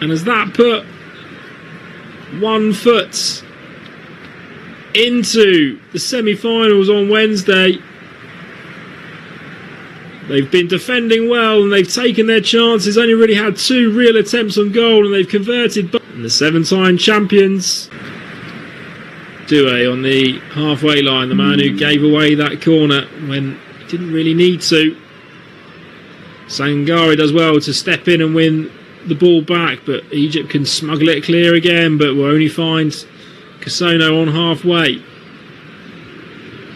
And has that put 1 foot into the semi-finals on Wednesday? They've been defending well and they've taken their chances, only really had 2 real attempts on goal and they've converted. And the 7-time champions, Doué on the halfway line, the man who gave away that corner when he didn't really need to. Sangare does well to step in and win the ball back, but Egypt can smuggle it clear again, but will only find Casono on halfway.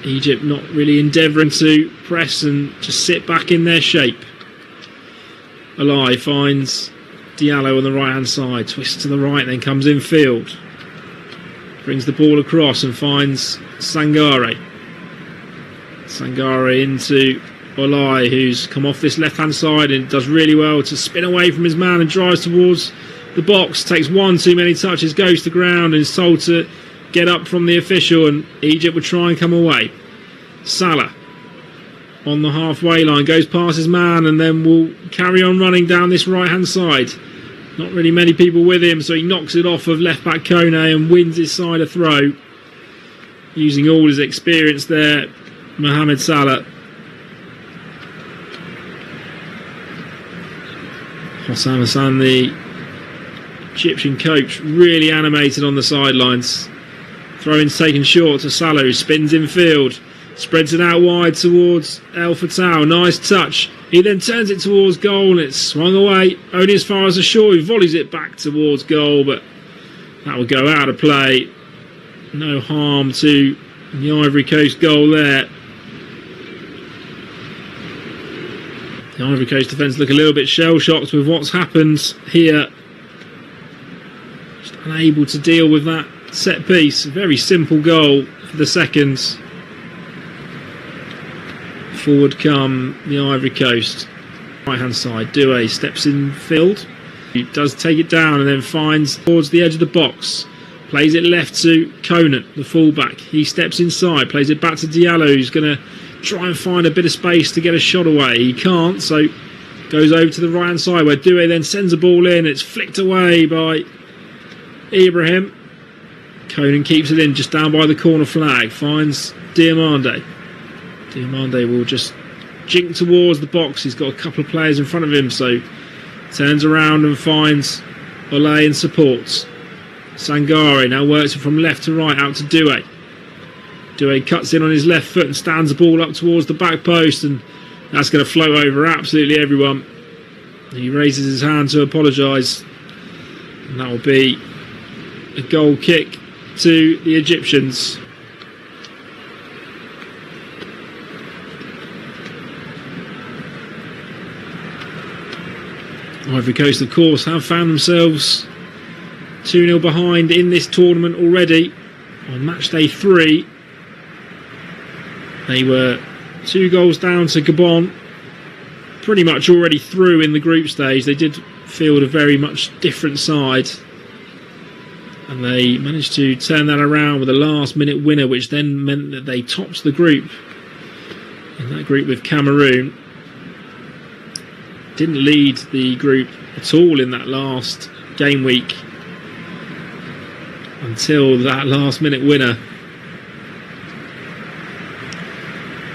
Egypt not really endeavouring to press and just sit back in their shape. Alai finds Diallo on the right hand side, twists to the right, then comes in field. Brings the ball across and finds Sangare. Sangare into Alai, who's come off this left hand side and does really well to spin away from his man and drives towards the box. Takes 1 too many touches, goes to ground and is told to get up from the official, and Egypt will try and come away. Salah on the halfway line, goes past his man and then will carry on running down this right hand side. Not really many people with him, so he knocks it off of left back Kone and wins his side a throw, using all his experience there, Mohamed Salah. Hossam Hassan, the Egyptian coach, really animated on the sidelines. Throw-in's taken short to Salah, who spins in field, spreads it out wide towards El Fatah. Nice touch. He then turns it towards goal and it's swung away only as far as the shore. He volleys it back towards goal, but that will go out of play. No harm to the Ivory Coast goal there. The Ivory Coast defence look a little bit shell-shocked with what's happened here. Just unable to deal with that set piece. A very simple goal for the seconds. Forward come the Ivory Coast. Right hand side, Doué steps in field. He does take it down and then finds towards the edge of the box. Plays it left to Conant, the fullback. He steps inside, plays it back to Diallo, who's going to try and find a bit of space to get a shot away. He can't, so goes over to the right hand side where Doué then sends a ball in. It's flicked away by Ibrahim. Conant keeps it in just down by the corner flag. Finds Diomande. Diomande will just jink towards the box. He's got a couple of players in front of him, so turns around and finds Olay and supports. Sangare now works it from left to right out to Doué. Doué cuts in on his left foot and stands the ball up towards the back post, and that's going to float over absolutely everyone. He raises his hand to apologise, and that will be a goal kick to the Egyptians. Ivory Coast, of course, have found themselves 2-0 behind in this tournament already on match day 3. They were 2 goals down to Gabon, pretty much already through in the group stage. They did field a very much different side, and they managed to turn that around with a last minute winner, which then meant that they topped the group. In that group with Cameroon, didn't lead the group at all in that last game week until that last minute winner.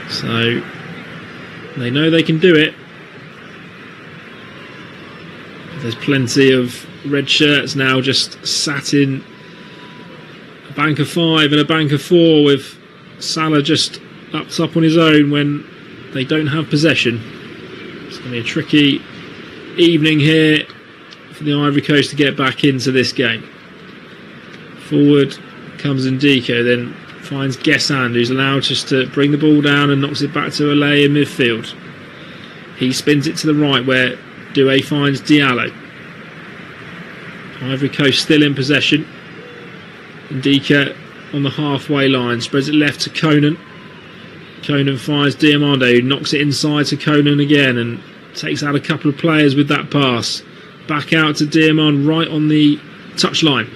So they know they can do it. There's plenty of red shirts now just sat in a bank of 5 and a bank of 4 with Salah just up on his own when they don't have possession. It's going to be a tricky evening here for the Ivory Coast to get back into this game. Forward comes Ndiko, then finds Guessand, who's allowed just to bring the ball down and knocks it back to Alay in midfield. He spins it to the right where Doué finds Diallo. Ivory Coast still in possession. Ndiko on the halfway line, spreads it left to Conant. Conant finds Diomande, who knocks it inside to Conant again and takes out a couple of players with that pass. Back out to Diomande right on the touchline.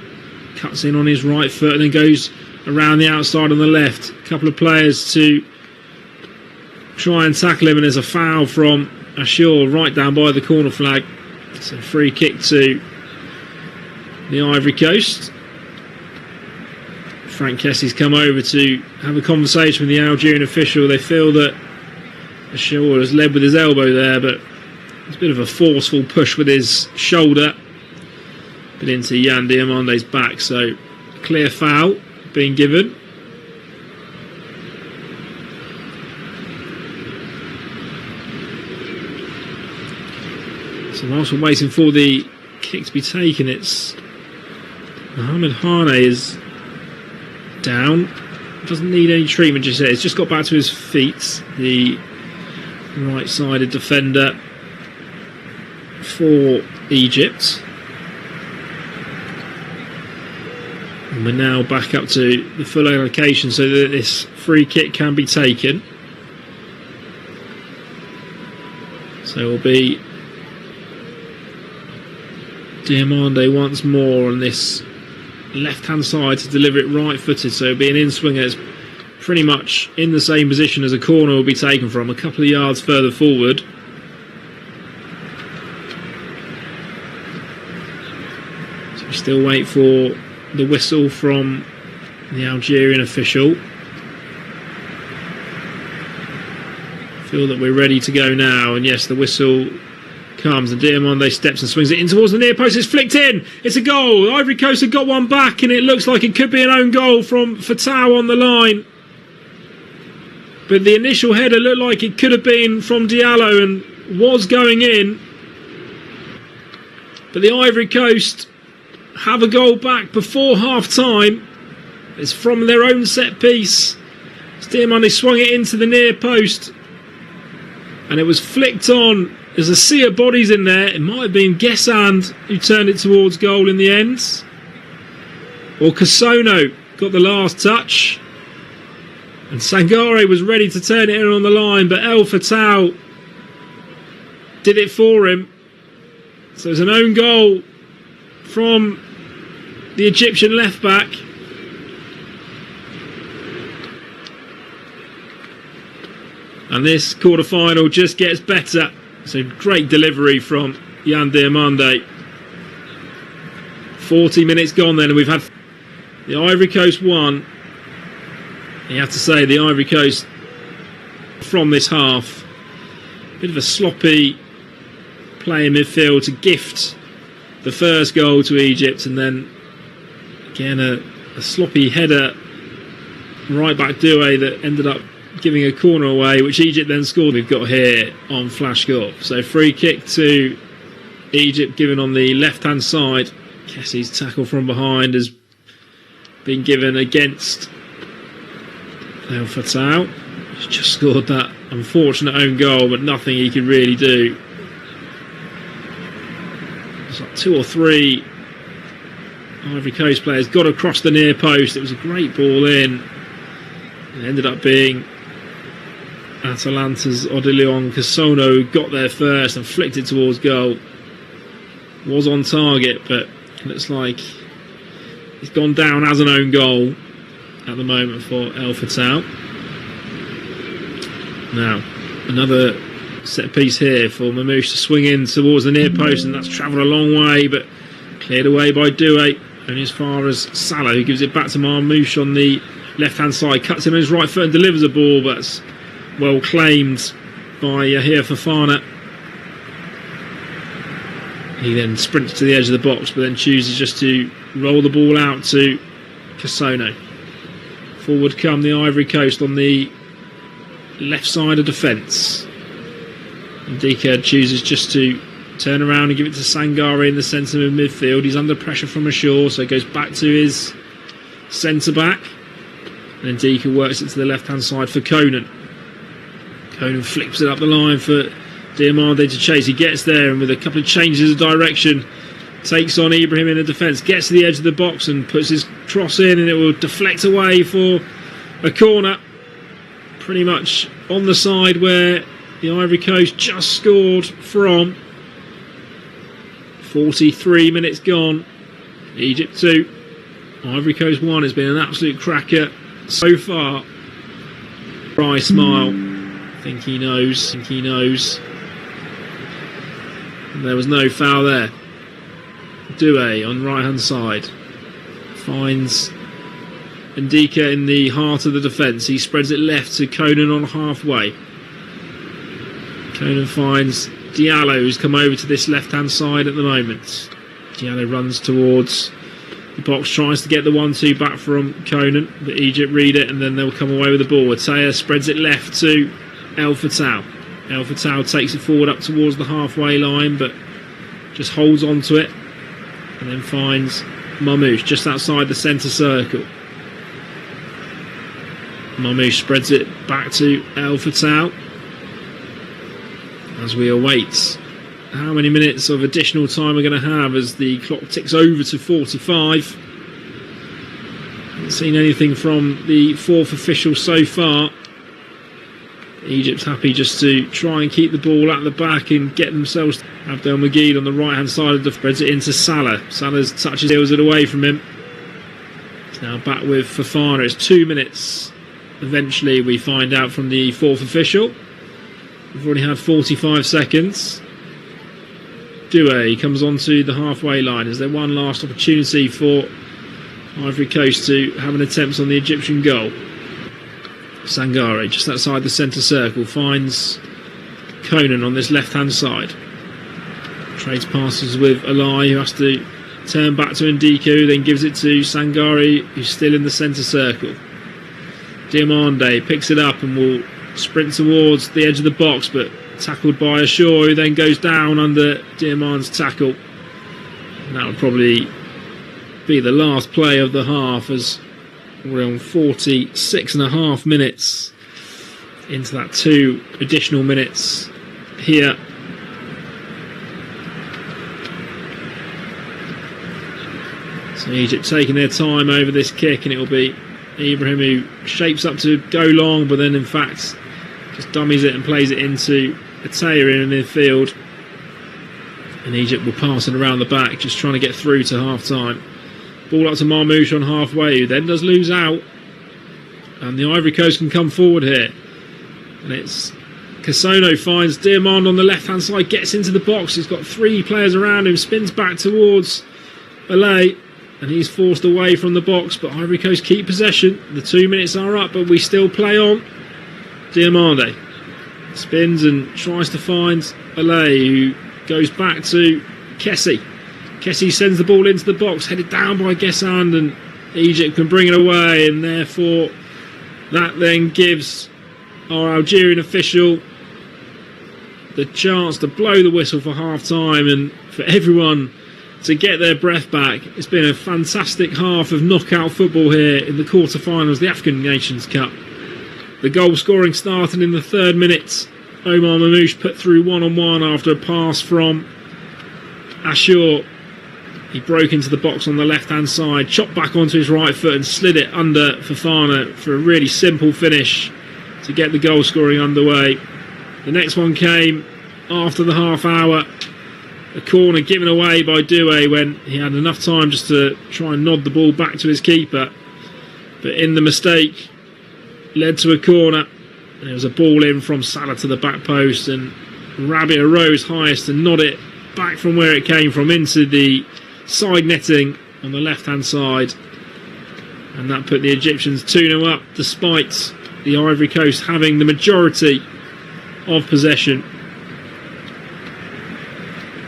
Cuts in on his right foot and then goes around the outside on the left. A couple of players to try and tackle him, and there's a foul from Ashur right down by the corner flag. It's a free kick to the Ivory Coast. Frank Kessie's come over to have a conversation with the Algerian official. They feel that Shaw has led with his elbow there, but it's a bit of a forceful push with his shoulder, but into Yan Diamande's back, so clear foul being given. So whilst we're waiting for the kick to be taken, it's Mohamed Hane is down, doesn't need any treatment just yet. He's just got back to his feet, the right-sided defender for Egypt. And we're now back up to the full allocation so that this free kick can be taken. So it will be Diamande once more on this left-hand side to deliver it right-footed. So it'll be an in-swinger. It's pretty much in the same position as a corner will be taken from, a couple of yards further forward. So we still wait for the whistle from the Algerian official. Feel that we're ready to go now, and yes, the whistle comes, and Diamande steps and swings it in towards the near post. It's flicked in. It's a goal. Ivory Coast have got one back, and it looks like it could be an own goal from Fatau on the line. But the initial header looked like it could have been from Diallo and was going in. But the Ivory Coast have a goal back before half-time. It's from their own set piece. Diamande swung it into the near post, and it was flicked on. There's a sea of bodies in there. It might have been Guessand who turned it towards goal in the end. Or Casono got the last touch. And Sangare was ready to turn it in on the line, but El Fatau did it for him. So it's an own goal from the Egyptian left back. And this quarter-final just gets better. So great delivery from Yan Diamande. 40 minutes gone then, and we've had the Ivory Coast won. You have to say the Ivory Coast from this half, bit of a sloppy play in midfield to gift the first goal to Egypt, and then again a sloppy header right back Doué that ended up giving a corner away, which Egypt then scored. We've got here on flash score. So free kick to Egypt given on the left hand side. Kessie's tackle from behind has been given against El Fatau. He's just scored that unfortunate own goal, but nothing he could really do. It's like two or three Ivory Coast players got across the near post. It was a great ball in. It ended up being Atalanta's Odilion Casono who got there first and flicked it towards goal. Was on target, but looks like he's gone down as an own goal at the moment for El Fatau. Now, another set piece here for Mamouche to swing in towards the near post, and that's travelled a long way, but cleared away by Doué, only as far as Salah, who gives it back to Mamouche on the left-hand side, cuts him on his right foot and delivers a ball, but that's well claimed by Yahia Fofana. He then sprints to the edge of the box, but then chooses just to roll the ball out to Casono. Forward come the Ivory Coast on the left side of defence. Ndika chooses just to turn around and give it to Sangare in the centre of midfield. He's under pressure from ashore, so goes back to his centre back. And Ndika works it to the left hand side for Conan. Conan flips it up the line for Diamande to chase. He gets there, and with a couple of changes of direction, takes on Ibrahim in the defence, gets to the edge of the box and puts his cross in, and it will deflect away for a corner. Pretty much on the side where the Ivory Coast just scored from. 43 minutes gone. Egypt 2, Ivory Coast 1. It's been an absolute cracker so far. Dry smile. I think he knows. And there was no foul there. Doué on right hand side. Finds Ndika in the heart of the defence. He spreads it left to Conan on halfway. Conan finds Diallo, who's come over to this left hand side at the moment. Diallo runs towards the box, tries to get the 1-2 back from Conan, but Egypt read it and then they'll come away with the ball. Ataya spreads it left to El Fatau. El Fatau takes it forward up towards the halfway line, but just holds on to it and then finds Mamouche just outside the centre circle. Mamouche spreads it back to El Fatau as we await how many minutes of additional time we're going to have as the clock ticks over to 45. Haven't seen anything from the fourth official so far. Egypt's happy just to try and keep the ball at the back and get themselves. Abdel Magid on the right hand side of the spreads it into Salah. Salah's touches, deals it away from him. It's now back with Fofana. It's 2 minutes. Eventually we find out from the fourth official. We've already had 45 seconds. Doué comes onto the halfway line. Is there one last opportunity for Ivory Coast to have an attempt on the Egyptian goal? Sangare just outside the centre circle finds Conan on this left hand side. Trades passes with Alai, who has to turn back to Ndiku, then gives it to Sangare, who's still in the centre circle. Diomande picks it up and will sprint towards the edge of the box, but tackled by Ashore, who then goes down under Diamande's tackle. And that will probably be the last play of the half, as we're on 46.5 minutes into that 2 additional minutes here. So Egypt taking their time over this kick, and it will be Ibrahim who shapes up to go long, but then in fact just dummies it and plays it into Ataya in the midfield. And Egypt will pass it around the back, just trying to get through to half time. Ball up to Marmouche on halfway, who then does lose out. And the Ivory Coast can come forward here. And it's Casono finds Diamande on the left hand side, gets into the box. He's got 3 players around him, spins back towards Alay, and he's forced away from the box, but Ivory Coast keep possession. The 2 minutes are up, but we still play on. Diamande spins and tries to find Alay, who goes back to Kessie. Kessie sends the ball into the box, headed down by Guessand, and Egypt can bring it away, and therefore that then gives our Algerian official the chance to blow the whistle for half time and for everyone to get their breath back. It's been a fantastic half of knockout football here in the quarter-finals, the Afcon Nations Cup. The goal scoring started in the 3rd minute. Omar Mamouche put through 1-on-1 after a pass from Ashur. He broke into the box on the left-hand side, chopped back onto his right foot and slid it under Fofana for a really simple finish to get the goal scoring underway. The next one came after the half hour. A corner given away by Doué when he had enough time just to try and nod the ball back to his keeper. But in the mistake, led to a corner. And there was a ball in from Salah to the back post, and Rabiot rose highest to nod it back from where it came from into the side netting on the left hand side, and that put the Egyptians 2-0 up, despite the Ivory Coast having the majority of possession.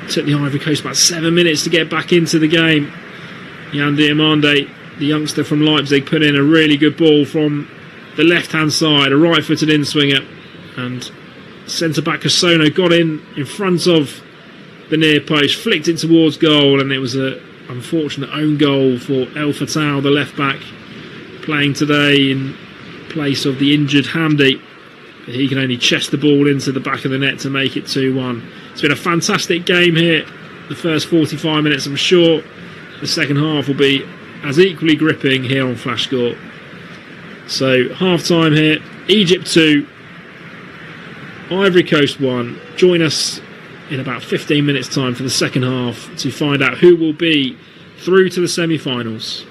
It took the Ivory Coast about 7 minutes to get back into the game. Jan Diamande, the youngster from Leipzig, put in a really good ball from the left hand side, a right footed in swinger, and centre back Casono got in front of the near post, flicked it towards goal, and it was an unfortunate own goal for El Fatau, the left back, playing today in place of the injured Hamdi. But he can only chest the ball into the back of the net to make it 2-1. It's been a fantastic game here, the first 45 minutes. I'm sure the second half will be as equally gripping here on Flash Score. So half time here, Egypt 2, Ivory Coast 1. Join us in about 15 minutes time for the second half to find out who will be through to the semi-finals.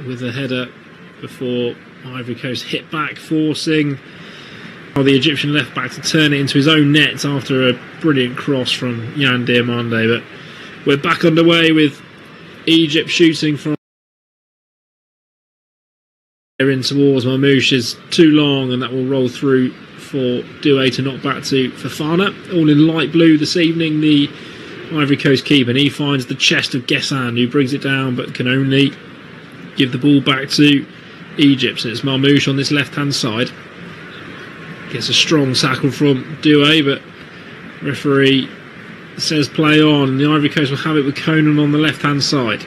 with a header before Ivory Coast hit back, forcing the Egyptian left back to turn it into his own net after a brilliant cross from Yan Diomande. But we're back underway with Egypt shooting from in towards Marmoush is too long, and that will roll through for Doué to knock back to Fofana. All in light blue this evening, the Ivory Coast keeper, and he finds the chest of Guessand, who brings it down but can only give the ball back to Egypt. So it's Marmoush on this left hand side, gets a strong tackle from Doué, but referee says play on. The Ivory Coast will have it with Conan on the left hand side.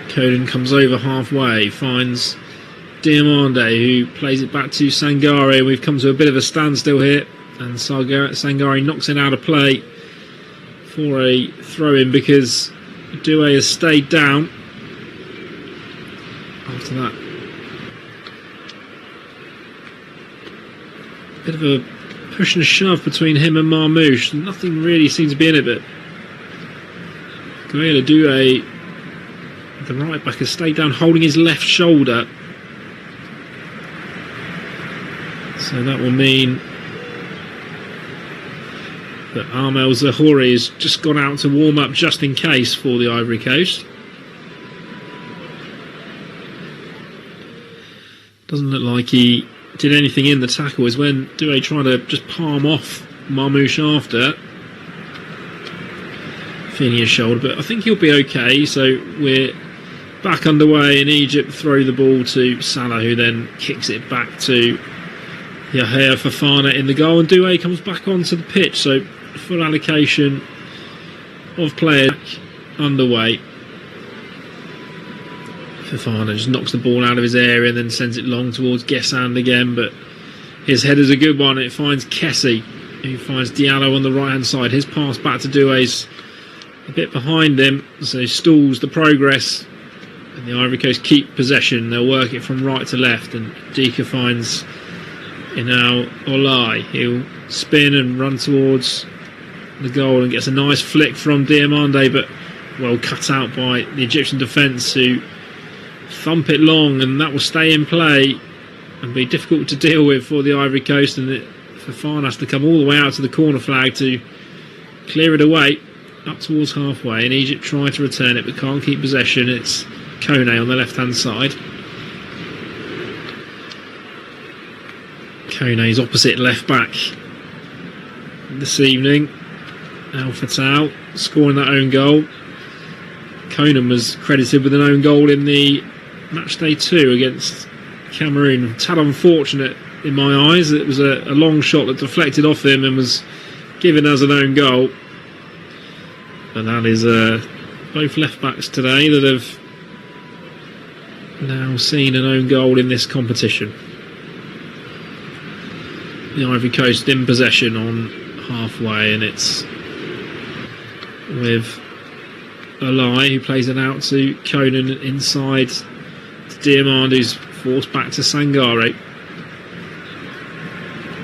Conan comes over halfway, finds Diomande, who plays it back to Sangare. We've come to a bit of a standstill here, and Sangare knocks it out of play for a throw-in because Doué has stayed down after that. Bit of a push and a shove between him and Marmoush. Nothing really seems to be in it, but Gaël Doué, the right back, has stayed down holding his left shoulder. So that will mean that Armel Zahouri has just gone out to warm up just in case for the Ivory Coast. Doesn't look like he did anything in the tackle. Is when Doué trying to just palm off Marmoush after feeling his shoulder, but I think he'll be okay. So we're back underway, and Egypt throw the ball to Salah, who then kicks it back to Yahya Fofana in the goal, and Doué comes back onto the pitch. So full allocation of players underway. Fofana just knocks the ball out of his area and then sends it long towards Guessand again, but his header's a good one. It finds Kessie, who finds Diallo on the right hand side. His pass back to Doué's a bit behind him, so he stalls the progress, and the Ivory Coast keep possession. They'll work it from right to left, and Dika finds Inal Olai. He'll spin and run towards the goal and gets a nice flick from Diomande, but well cut out by the Egyptian defence, who thump it long, and that will stay in play and be difficult to deal with for the Ivory Coast. And Fofana has to come all the way out to the corner flag to clear it away up towards halfway, and Egypt try to return it but can't keep possession. It's Kone on the left hand side. Kone's opposite left back this evening, Al Fatah, scoring that own goal. Conan was credited with an own goal in the match day 2 against Cameroon. Tad unfortunate in my eyes. It was a long shot that deflected off him and was given as an own goal. And that is both left backs today that have now seen an own goal in this competition. The Ivory Coast in possession on halfway, and it's with Olai, who plays it out to Conan inside to Diomande, who's forced back to Sangare.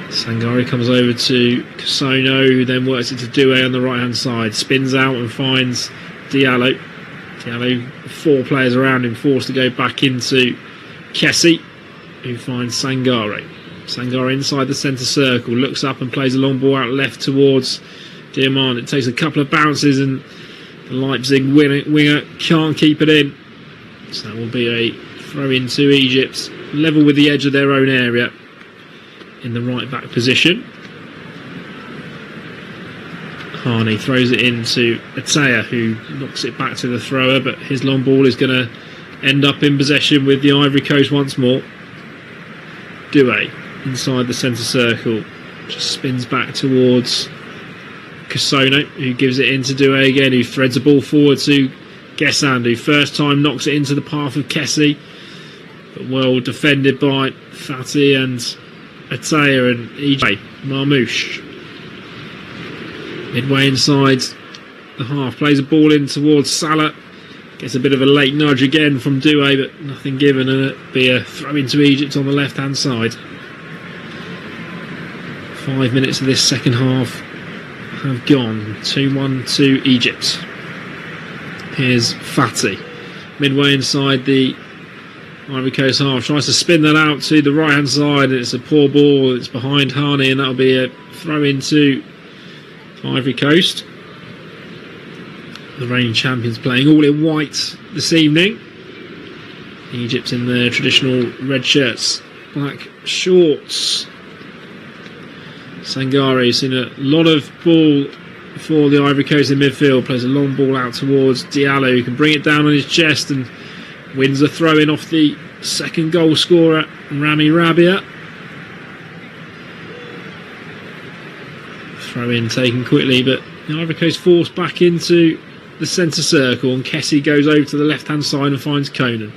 Sangare comes over to Kasono, who then works it to Doué on the right hand side, spins out and finds Diallo. Diallo, 4 players around him, forced to go back into Kessie, who finds Sangare. Sangare inside the centre circle, looks up and plays a long ball out left towards Diomande. It takes a couple of bounces, and the Leipzig winger can't keep it in. So that will be a throw into Egypt, level with the edge of their own area in the right back position. Harney throws it into Atea, who knocks it back to the thrower, but his long ball is going to end up in possession with the Ivory Coast once more. Doué inside the centre circle, just spins back towards Kasono, who gives it into Doué again, who threads the ball forward to Guessand, who first time knocks it into the path of Kessie, but well defended by Fatih and Atea and EJ. Marmoush midway inside the half, plays a ball in towards Salah, gets a bit of a late nudge again from Doué, but nothing given, and it'll be a throw into Egypt on the left hand side. 5 minutes of this second half have gone. 2-1 to Egypt. Here's Fatih, midway inside the Ivory Coast half. Tries to spin that out to the right hand side, and it's a poor ball. It's behind Harney, and that'll be a throw into Ivory Coast. The reigning champions playing all in white this evening. Egypt in their traditional red shirts, black shorts. Sangare seen a lot of ball for the Ivory Coast in midfield. Plays a long ball out towards Diallo, who can bring it down on his chest and wins a throw in off the second goal scorer, Rami Rabia. Throw in taken quickly, but the Ivory Coast forced back into the centre circle, and Kessie goes over to the left hand side and finds Conan.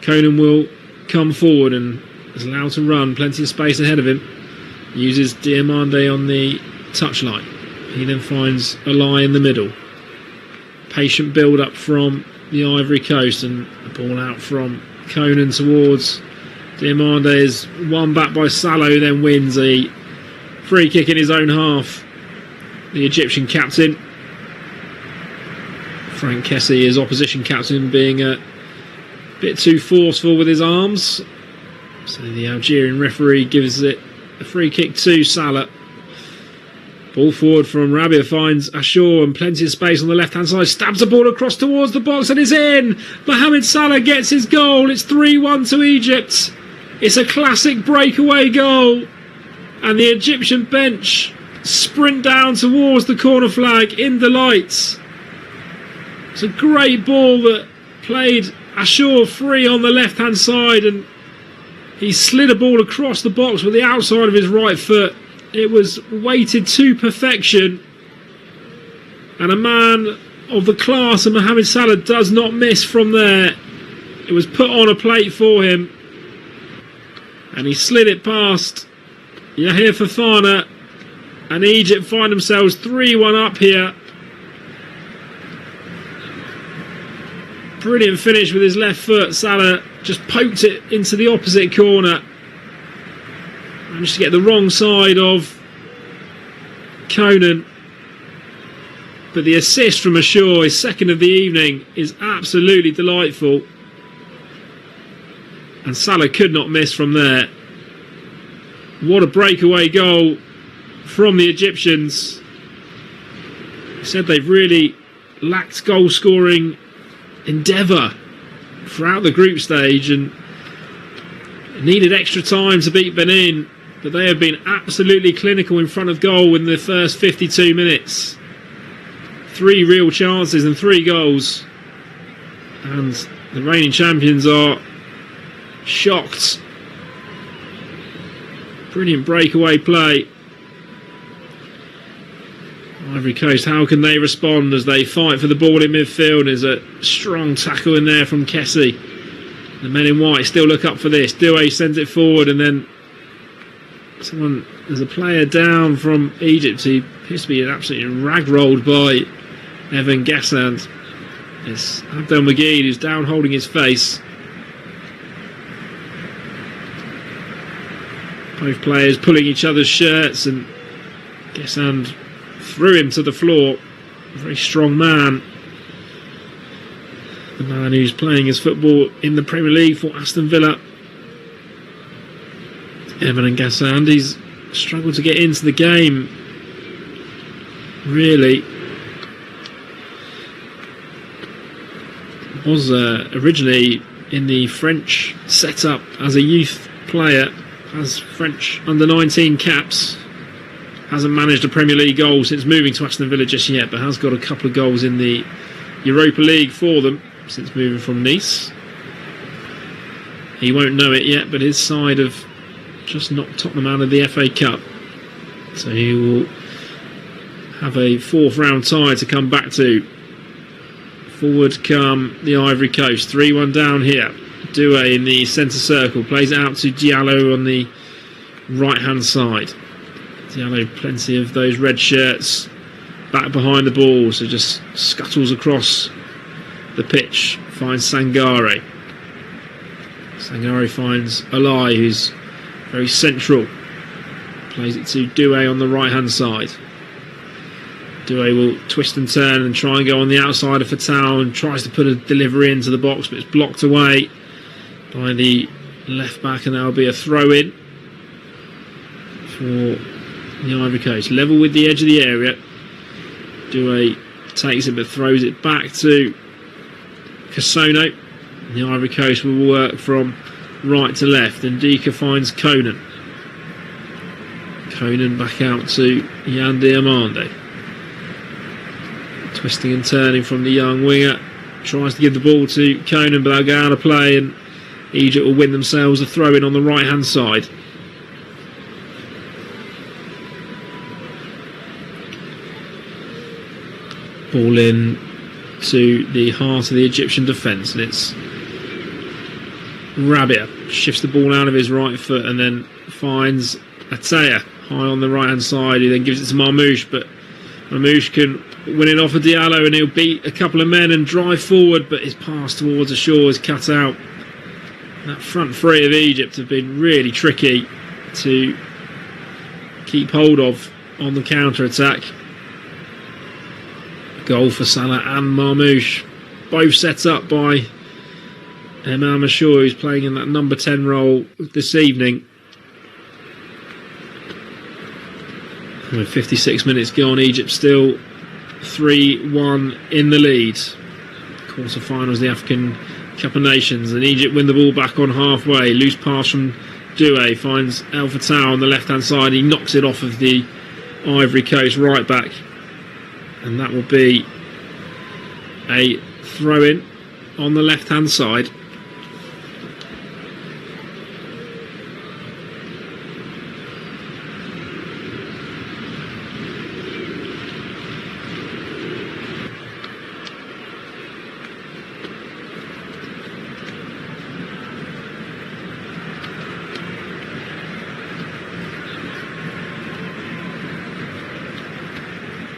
Conan will come forward and is allowed to run, plenty of space ahead of him. Uses Diamande on the touchline. He then finds a lie in the middle. Patient build up from the Ivory Coast, and the ball out from Conan towards Diamande is won back by Salah, who then wins a free kick in his own half. The Egyptian captain, Frank Kessie, his opposition captain, being a bit too forceful with his arms. So the Algerian referee gives it a free kick to Salah. Ball forward from Rabia, finds Ashur and plenty of space on the left hand side. Stabs the ball across towards the box and is in. Mohamed Salah gets his goal. It's 3-1 to Egypt. It's a classic breakaway goal. And the Egyptian bench sprint down towards the corner flag in delight. It's a great ball that played Ashur free on the left hand side, and he slid a ball across the box with the outside of his right foot. It was weighted to perfection, and a man of the class of Mohamed Salah does not miss from there. It was put on a plate for him, and he slid it past Yahya Fofana, and Egypt find themselves 3-1 up here. Brilliant finish with his left foot. Salah just poked it into the opposite corner. Managed to get the wrong side of Conan. But the assist from Ashur, his second of the evening, is absolutely delightful. And Salah could not miss from there. What a breakaway goal from the Egyptians. He said they've really lacked goal scoring endeavour throughout the group stage and needed extra time to beat Benin, but they have been absolutely clinical in front of goal in the first 52 minutes. 3 real chances and 3 goals, and the reigning champions are shocked. Brilliant breakaway play. Ivory Coast, how can they respond as they fight for the ball in midfield? There's a strong tackle in there from Kessie. The men in white still look up for this. Doué sends it forward, and then there's a player down from Egypt. He appears to be absolutely rag-rolled by Evan Gassand. It's Abdel Magid who's down holding his face. Both players pulling each other's shirts, and Gassand threw him to the floor. A very strong man. The man who's playing his football in the Premier League for Aston Villa. Evan Gassand, he's struggled to get into the game, really. Was originally in the French setup as a youth player, has French under-19 caps. Hasn't managed a Premier League goal since moving to Aston Villa just yet, but has got a couple of goals in the Europa League for them since moving from Nice. He won't know it yet, but his side have just knocked Tottenham out of the FA Cup. So he will have a 4th round tie to come back to. Forward come the Ivory Coast. 3-1 down here. Doué in the centre circle. Plays it out to Diallo on the right hand side. Diallo, plenty of those red shirts back behind the ball, so just scuttles across the pitch, finds Sangare. Sangare finds Alai, who's very central. Plays it to Doué on the right hand side. Doué will twist and turn and try and go on the outside of Fatau and tries to put a delivery into the box, but it's blocked away by the left back, and that'll be a throw in for the Ivory Coast. Level with the edge of the area. Doué takes it but throws it back to Casono. The Ivory Coast will work from right to left, and Dika finds Conan. Conan back out to Yan Diomande. Twisting and turning from the young winger. Tries to give the ball to Conan, but they'll go out of play, and Egypt will win themselves a throw-in on the right-hand side. Ball in to the heart of the Egyptian defence, and it's Rabia shifts the ball out of his right foot and then finds Ataya high on the right hand side. He then gives it to Marmoush, but Marmoush can win it off of Diallo, and he'll beat a couple of men and drive forward, but his pass towards the shore is cut out. That front three of Egypt have been really tricky to keep hold of on the counter attack. Goal for Salah and Marmoush, both set up by Emel Mashur, who's playing in that number 10 role this evening. With 56 minutes gone, Egypt still 3-1 in the lead. Quarter-finals, the Afcon Cup of Nations, and Egypt win the ball back on halfway. Loose pass from Doué finds El Fatau on the left-hand side. He knocks it off of the Ivory Coast right back, and that will be a throw-in on the left-hand side.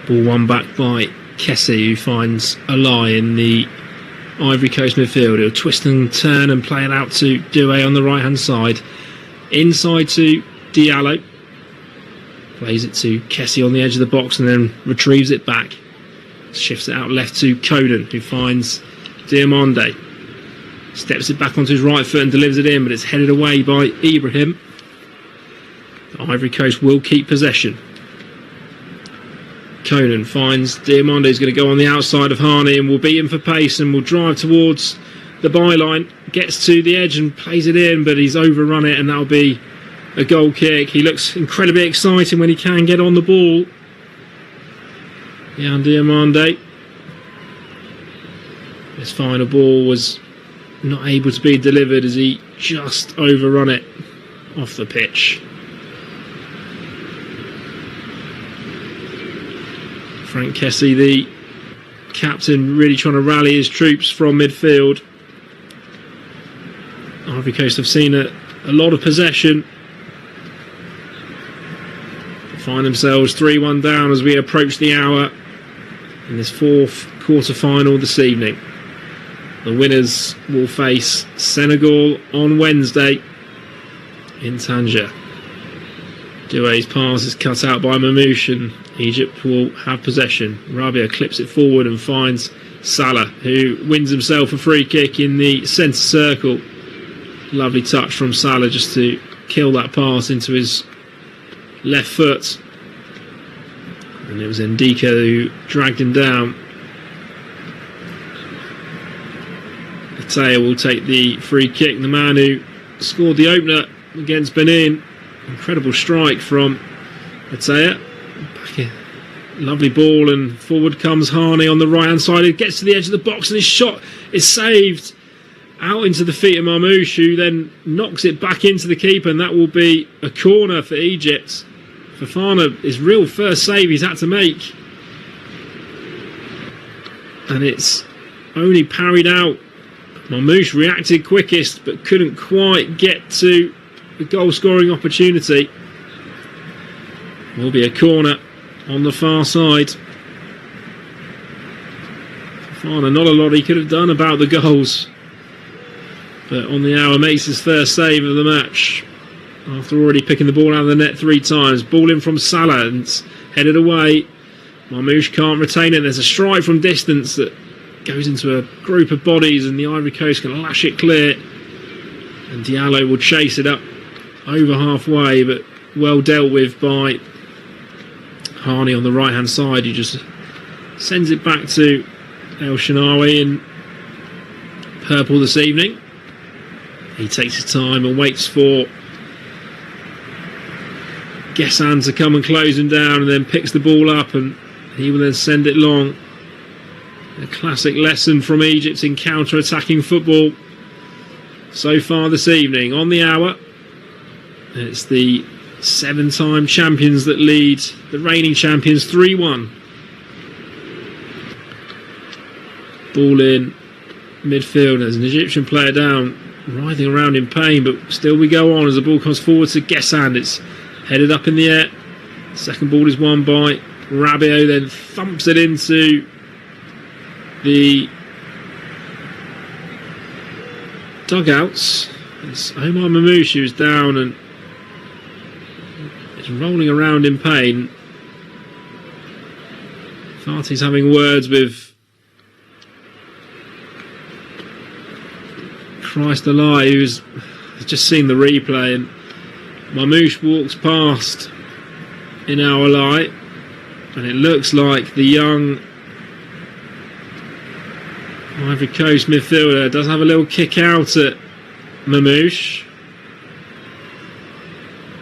Ball won back by Kessie, who finds a lie in the Ivory Coast midfield. He'll twist and turn and play it out to Doué on the right hand side. Inside to Diallo. Plays it to Kessie on the edge of the box and then retrieves it back. Shifts it out left to Conan, who finds Diomande. Steps it back onto his right foot and delivers it in, but it's headed away by Ibrahim. The Ivory Coast will keep possession. Conan finds Diomande, who's going to go on the outside of Hani and will beat him for pace and will drive towards the byline. Gets to the edge and plays it in, but he's overrun it, and that'll be a goal kick. He looks incredibly exciting when he can get on the ball. Yan Diomande. His final ball was not able to be delivered as he just overrun it off the pitch. Frank Kessie, the captain, really trying to rally his troops from midfield. Ivory Coast have seen a lot of possession. Find themselves 3-1 down as we approach the hour in this fourth quarter-final this evening. The winners will face Senegal on Wednesday in Tanger. Doué's pass is cut out by Mamouche, and Egypt will have possession. Rabia clips it forward and finds Salah, who wins himself a free kick in the centre circle. Lovely touch from Salah just to kill that pass into his left foot. And it was Ndika who dragged him down. Ataya will take the free kick. The man who scored the opener against Benin. Incredible strike from Ataya. Back in. Lovely ball, and forward comes Hani on the right hand side. He gets to the edge of the box and his shot is saved out into the feet of Marmouche, who then knocks it back into the keeper, and that will be a corner for Egypt. Fofana, his real first save he's had to make, and it's only parried out. Marmouche reacted quickest but couldn't quite get to the goal scoring opportunity. Will be a corner on the far side. Fofana, not a lot he could have done about the goals, but on the hour makes his first save of the match after already picking the ball out of the net 3 times. Ball in from Salah and it's headed away Marmoush can't retain it. There's a strike from distance that goes into a group of bodies, and the Ivory Coast can lash it clear. And Diallo will chase it up over halfway, but well dealt with by Harney on the right hand side, who just sends it back to El Shanawi in purple this evening. He takes his time and waits for Gessan to come and close him down, and then picks the ball up, and he will then send it long. A classic lesson from Egypt in counter-attacking football so far this evening. On the hour, it's the 7-time champions that lead the reigning champions 3-1. Ball in midfield. There's an Egyptian player down, writhing around in pain, but still we go on as the ball comes forward to Gessan. It's headed up in the air. Second ball is won by Rabiot, then thumps it into the dugouts. It's Omar Mamouche who's down and is rolling around in pain. Fatih's having words with Christ alive, who's just seen the replay, and Mamouche walks past in our light, and it looks like the young Ivory Coast midfielder does have a little kick out at Mamouche,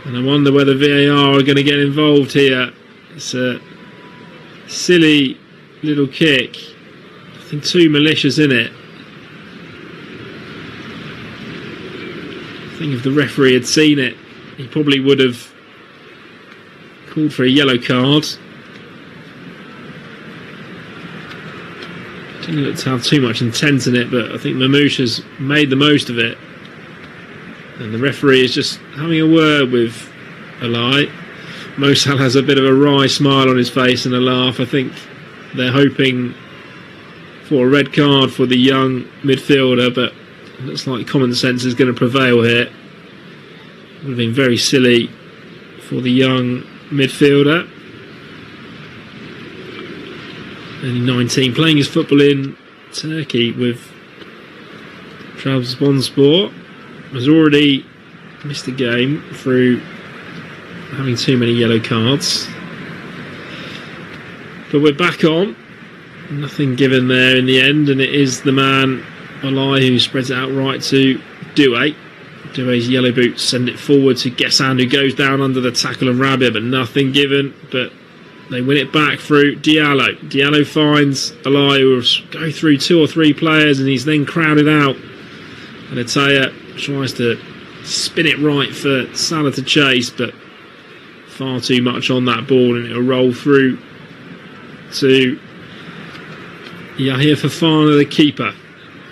and I wonder whether VAR are going to get involved here. It's a silly little kick, nothing too malicious in it. I think if the referee had seen it, he probably would have called for a yellow card. Didn't look to have too much intent in it, but I think Mamouche has made the most of it. And the referee is just having a word with Ali. Mo Salah has a bit of a wry smile on his face and a laugh. I think they're hoping for a red card for the young midfielder, but it looks like common sense is going to prevail here. It would have been very silly for the young midfielder. Only 19, playing his football in Turkey with Trabzonspor. Has already missed a game through having too many yellow cards. But we're back on. Nothing given there in the end, and it is the man Ali who spreads it out right to Doué. Doué's yellow boots send it forward to Gessan, who goes down under the tackle of Rabiot, but nothing given. But they win it back through Diallo. Diallo finds Ali, who will go through 2 or 3 players, and he's then crowded out. And Ataya tries to spin it right for Salah to chase, but far too much on that ball, and it'll roll through to Yahia Fofana, the keeper.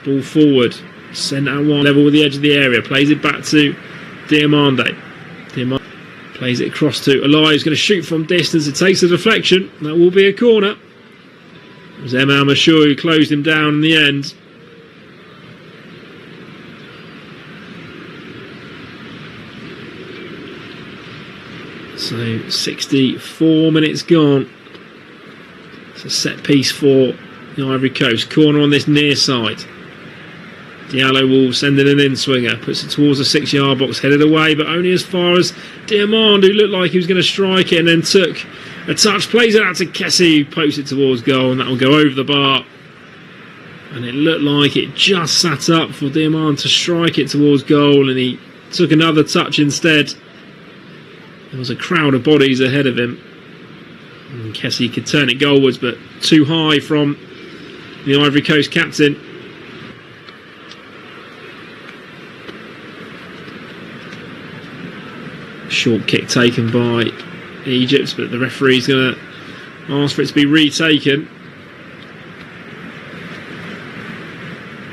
Ball forward, sent out one level with the edge of the area, plays it back to Diomande. Diomande plays it across to Ali, who's going to shoot from distance. It takes a deflection. That will be a corner. It was Emma Mashur who closed him down in the end. So 64 minutes gone. It's a set piece for the Ivory Coast. Corner on this near side. Diallo will send in an in-swinger, puts it towards the 6-yard box, headed away, but only as far as Diamande, who looked like he was going to strike it and then took a touch, plays it out to Kessie, who pokes it towards goal, and that will go over the bar. And it looked like it just sat up for Diamande to strike it towards goal, and he took another touch instead. There was a crowd of bodies ahead of him, and Kessie could turn it goalwards, but too high from the Ivory Coast captain. Short kick taken by Egypt, but the referee's going to ask for it to be retaken.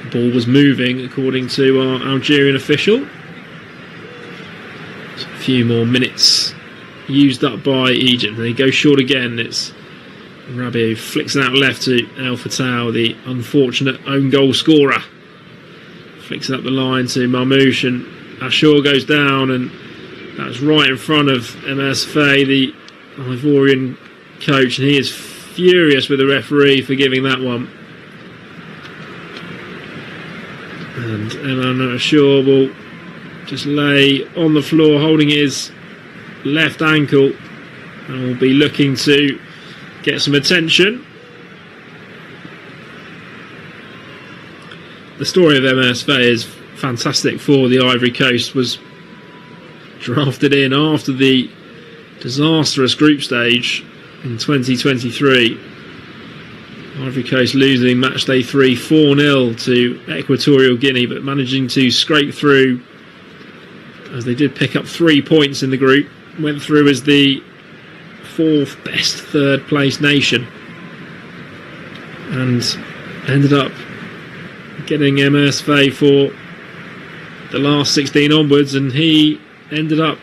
The ball was moving, according to our Algerian official. So a few more minutes used up by Egypt. They go short again. It's Rabiot who flicks it out left to El Fatah, the unfortunate own goal scorer. Flicks it up the line to Marmouche, and Ashur goes down, and that's right in front of MS Faye, the Ivorian coach, and he is furious with the referee for giving that one. And Emmanuel Shaw will just lay on the floor holding his left ankle and will be looking to get some attention. The story of MSV is fantastic for the Ivory Coast. Was drafted in after the disastrous group stage in 2023. Ivory Coast losing match day 3 4-0 to Equatorial Guinea, but managing to scrape through as they did pick up 3 points in the group. Went through as the 4th best third place nation and ended up getting MSV for the last 16 onwards, and he ended up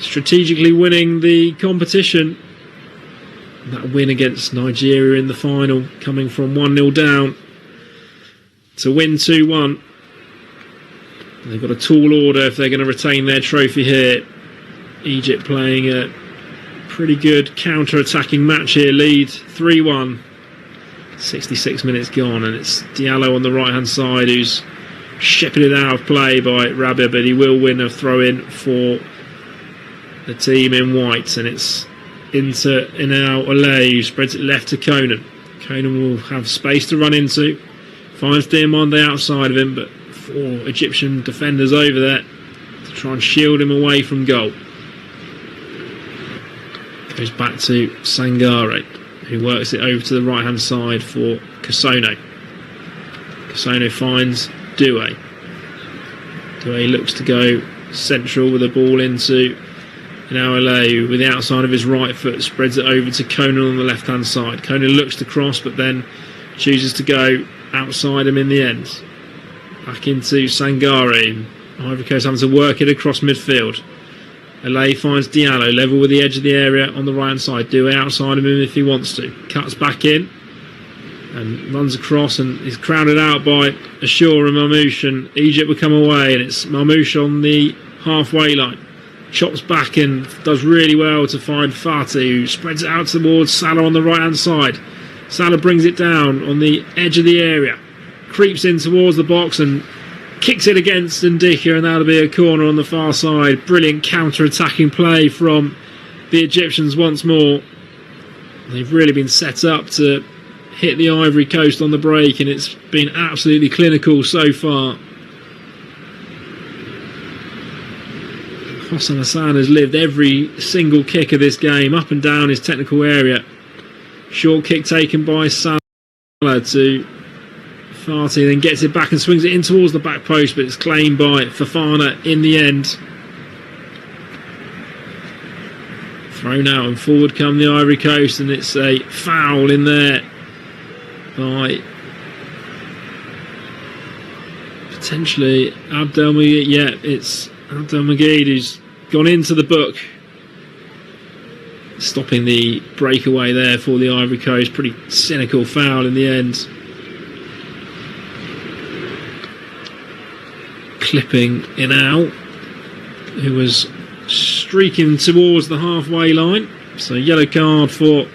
strategically winning the competition. That win against Nigeria in the final, coming from 1-0 down to win 2-1. They've got a tall order if they're going to retain their trophy here. Egypt playing a pretty good counter-attacking match here, lead 3-1. 66 minutes gone, and it's Diallo on the right-hand side who's shepherded out of play by Rabia, but he will win a throw-in for the team in white, and it's into Inal Olay, who spreads it left to Conan. Conan will have space to run into, finds Diamande outside of him, but 4 Egyptian defenders over there to try and shield him away from goal. Goes back to Sangare, who works it over to the right hand side for Kasono. Kasono finds Doué. Doué looks to go central with the ball into Inaole, with the outside of his right foot, spreads it over to Conan on the left hand side. Conan looks to cross, but then chooses to go outside him in the end. Back into Sangare. Ivory Coast having to work it across midfield. Olay finds Diallo level with the edge of the area on the right hand side. Doué outside of him if he wants to. Cuts back in and runs across and is crowded out by Ashur and Marmouche, and Egypt will come away, and it's Marmouche on the halfway line. Chops back and does really well to find Fatih, who spreads it out towards Salah on the right hand side. Salah brings it down on the edge of the area, creeps in towards the box and kicks it against Ndika, and that'll be a corner on the far side. Brilliant counter-attacking play from the Egyptians once more. They've really been set up to hit the Ivory Coast on the break, and it's been absolutely clinical so far. Hassan Hassan has lived every single kick of this game, up and down his technical area. Short kick taken by Salah to Fatih, then gets it back and swings it in towards the back post, but it's claimed by Fofana in the end. Thrown out and forward come the Ivory Coast, and it's a foul in there by potentially Abdelmajid. Yeah, it's Abdelmajid who's gone into the book, stopping the breakaway there for the Ivory Coast. Pretty cynical foul in the end. Clipping Inal, who was streaking towards the halfway line. So yellow card for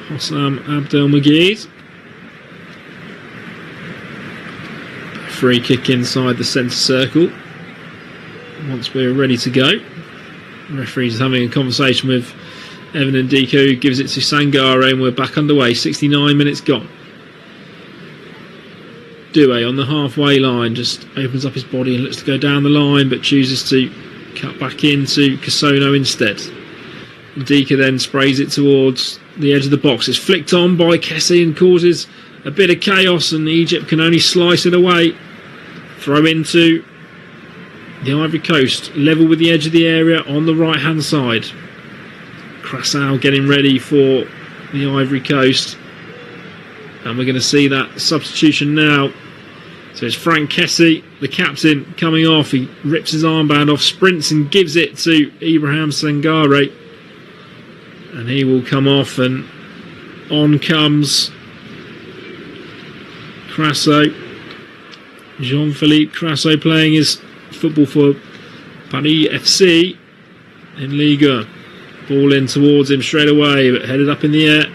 Hossam Abdelmajid. Free kick inside the centre circle. Once we're ready to go, the referee's having a conversation with Evan Ndika, who gives it to Sangare, and we're back underway. 69 minutes gone. Doué on the halfway line just opens up his body and looks to go down the line, but chooses to cut back into Kasono instead. Ndika then sprays it towards the edge of the box. It's flicked on by Kessie and causes a bit of chaos, and Egypt can only slice it away. Throw into the Ivory Coast, level with the edge of the area on the right hand side. Crassau getting ready for the Ivory Coast, and we're going to see that substitution now. So it's Frank Kessie, the captain, coming off. He rips his armband off, sprints and gives it to Ibrahim Sangare, and he will come off, and on comes Crasso. Jean-Philippe Crasso playing his football for Paris FC in Ligue 1. Ball in towards him straight away, but headed up in the air.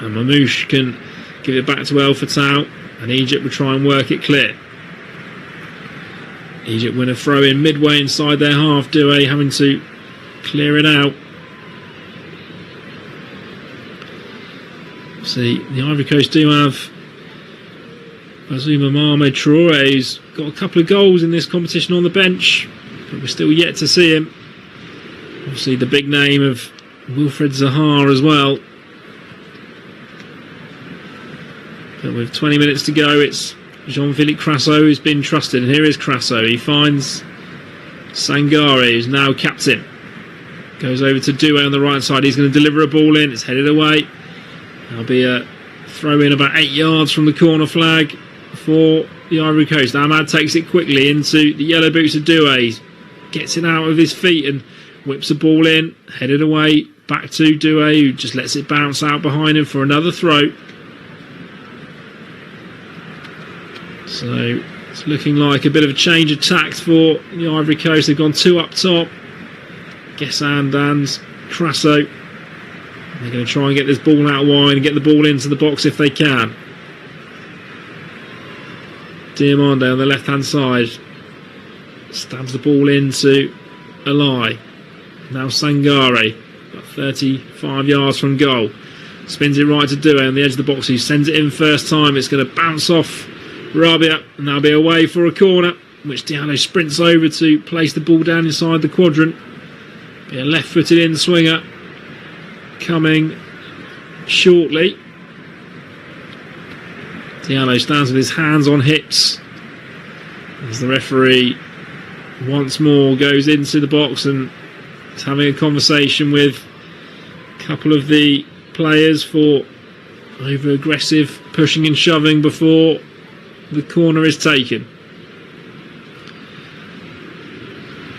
And Mamouche can give it back to El Fatau, and Egypt will try and work it clear. Egypt win a throw in midway inside their half. Douay having to clear it out. See, the Ivory Coast do have Azuma Mohamed Traoré, who's got a couple of goals in this competition on the bench, but we're still yet to see him. Obviously the big name of Wilfred Zaha as well. But with 20 minutes to go, it's Jean-Philippe Crasso who's been trusted. And here is Crasso. He finds Sangare, who's now captain. Goes over to Douay on the right side. He's going to deliver a ball in. It's headed away. There'll be a throw in about 8 yards from the corner flag for the Ivory Coast. Ahmad takes it quickly into the yellow boots of Douay. Gets it out of his feet and whips the ball in. Headed away back to Douay, who just lets it bounce out behind him for another throw. So it's looking like a bit of a change of tact for the Ivory Coast. They've gone two up top. Guessand and Crasso. They're going to try and get this ball out wide and get the ball into the box if they can. Diomande on the left hand side stabs the ball into Alai. Now Sangare, about 35 yards from goal. Spins it right to Douay on the edge of the box. He sends it in first time. It's going to bounce off Rabia, and they'll be away for a corner, which Diallo sprints over to place the ball down inside the quadrant. Be a left-footed in swinger coming shortly. Diallo stands with his hands on hips as the referee once more goes into the box and is having a conversation with a couple of the players for over-aggressive pushing and shoving before the corner is taken.